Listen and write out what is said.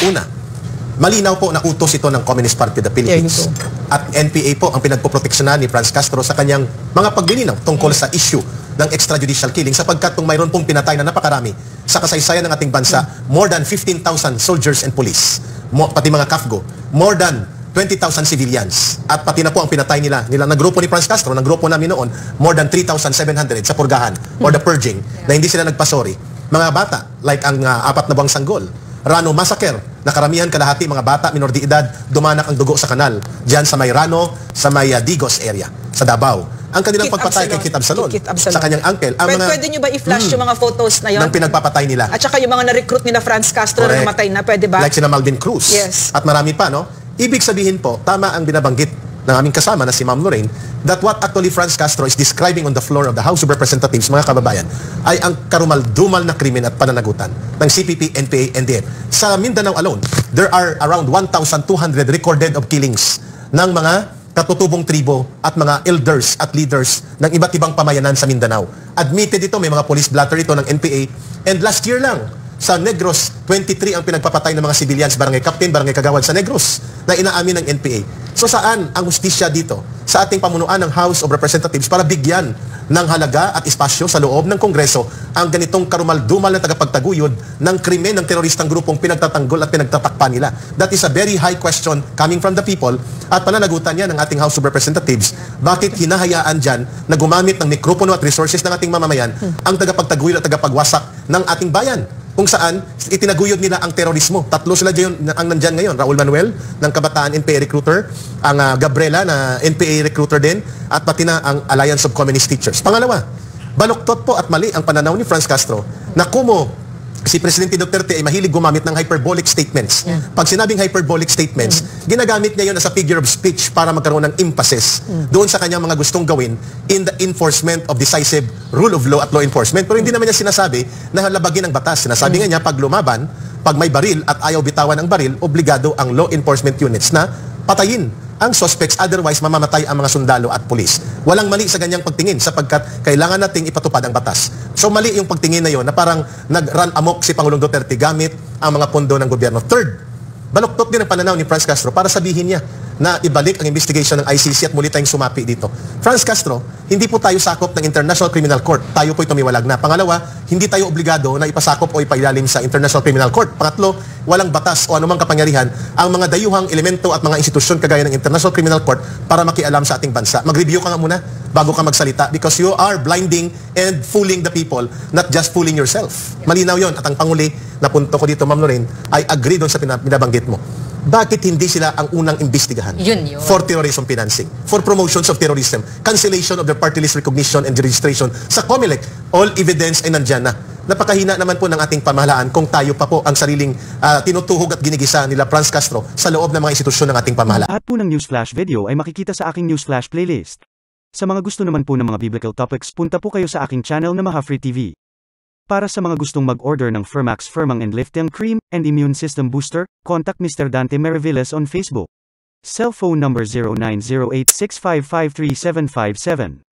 Una, malinaw po na utos ito ng Communist Party of the Philippines. At NPA po ang pinagpoproteksyonan ni Franz Castro sa kanyang mga paglilinaw tungkol sa issue ng extrajudicial killing sapagkat kung mayroon pong pinatay na napakarami sa kasaysayan ng ating bansa, more than 15,000 soldiers and police, pati mga KAFGO, more than 20,000 civilians, at pati na po ang pinatay nila ng grupo ni Franz Castro, ng grupo namin noon, more than 3,700 sa purgahan or the purging, na hindi sila nagpasori. Mga bata, like ang 4 na buwang sanggol, Rano Massacre, na karamihan kalahati mga bata, minor de edad, dumanak ang dugo sa kanal, diyan sa may Rano, sa may Digos area, sa Davao. Ang kanilang pagpatay kay Kit Absalon, sa kanyang uncle. Pwede nyo ba i-flash yung mga photos na yun? Ng pinagpapatay nila. At saka yung mga na-recruit nila Franz Castro na namatay na, pwede ba? Like sina Malvin Cruz. Yes. At marami pa, no? Ibig sabihin po, tama ang binabanggit ng aming kasama na si Ma'am Lorraine, that what actually Franz Castro is describing on the floor of the House of Representatives, mga kababayan, ay ang karumal-dumal na krimen at pananagutan ng CPP, NPA, NDF. Sa Mindanao alone, there are around 1,200 recorded of killings ng mga katutubong tribo at mga elders at leaders ng iba't ibang pamayanan sa Mindanao. Admitted ito, may mga police blotter ito ng NPA. And last year lang, sa Negros, 23 ang pinagpapatay ng mga civilians, barangay captain, barangay kagawad sa Negros, na inaamin ng NPA. So saan ang hustisya dito? Sa ating pamunuan ng House of Representatives para bigyan ng halaga at espasyo sa loob ng Kongreso ang ganitong karumal-dumal na tagapagtaguyod ng krimen ng teroristang grupong pinagtatanggol at pinagtatakpan nila. That is a very high question coming from the people at pananagutan yan ng ating House of Representatives. Bakit hinahayaan dyan na gumamit ng mikropono at resources ng ating mamamayan ang tagapagtaguyod at tagapagwasak ng ating bayan? Kung saan itinaguyod nila ang terorismo. 3 sila dyan ang nandyan ngayon. Raul Manuel ng Kabataan NPA Recruiter, ang Gabriela na NPA Recruiter din, at pati na ang Alliance of Communist Teachers. Pangalawa, baluktot po at mali ang pananaw ni Franz Castro na kumo si Presidente Duterte ay mahilig gumamit ng hyperbolic statements. Pag sinabing hyperbolic statements, ginagamit niya yun as a figure of speech para magkaroon ng emphasis doon sa kanyang mga gustong gawin in the enforcement of decisive rule of law at law enforcement. Pero hindi naman niya sinasabi na halabagin ang batas. Sinasabi nga niya, pag lumaban, pag may baril at ayaw bitawan ang baril, obligado ang law enforcement units na patayin ang suspects, otherwise mamamatay ang mga sundalo at pulis. Walang mali sa ganyang pagtingin sapagkat kailangan nating ipatupad ang batas. So mali yung pagtingin na yon na parang nag-run amok si Pangulong Duterte gamit ang mga pondo ng gobyerno. Third, baluktot din ang pananaw ni Franz Castro para sabihin niya na ibalik ang investigation ng ICC at muli tayong sumapi dito. Franz Castro, hindi po tayo sakop ng International Criminal Court. Tayo po'y tumiwalag na. Pangalawa, hindi tayo obligado na ipasakop o ipailalim sa International Criminal Court. Pangatlo, walang batas o anumang kapangyarihan ang mga dayuhang elemento at mga institusyon kagaya ng International Criminal Court para makialam sa ating bansa. Mag-review ka nga muna bago ka magsalita because you are blinding and fooling the people, not just fooling yourself. Malinaw yon. At ang panguli na punto ko dito, Ma'am Lorraine, ay agree doon sa binabanggit mo. Bakit hindi sila ang unang imbestigahan for terrorism financing, for promotions of terrorism, cancellation of their party list recognition and registration sa COMELEC? All evidence ay nandyan na. Napakahina naman po ng ating pamahalaan kung tayo pa po ang sariling tinutuhog at ginigisa nila Franz Castro sa loob ng mga institusyon ng ating pamahalaan. Lahat po ng Newsflash video ay makikita sa aking Newsflash playlist. Sa mga gusto naman po ng mga biblical topics, punta po kayo sa aking channel na Mahafree TV. Para sa mga gustong mag-order ng Fermax Firmang and Lifting Cream and Immune System Booster, contact Mr. Dante Maravillas on Facebook. Cell phone number 0908-6553757.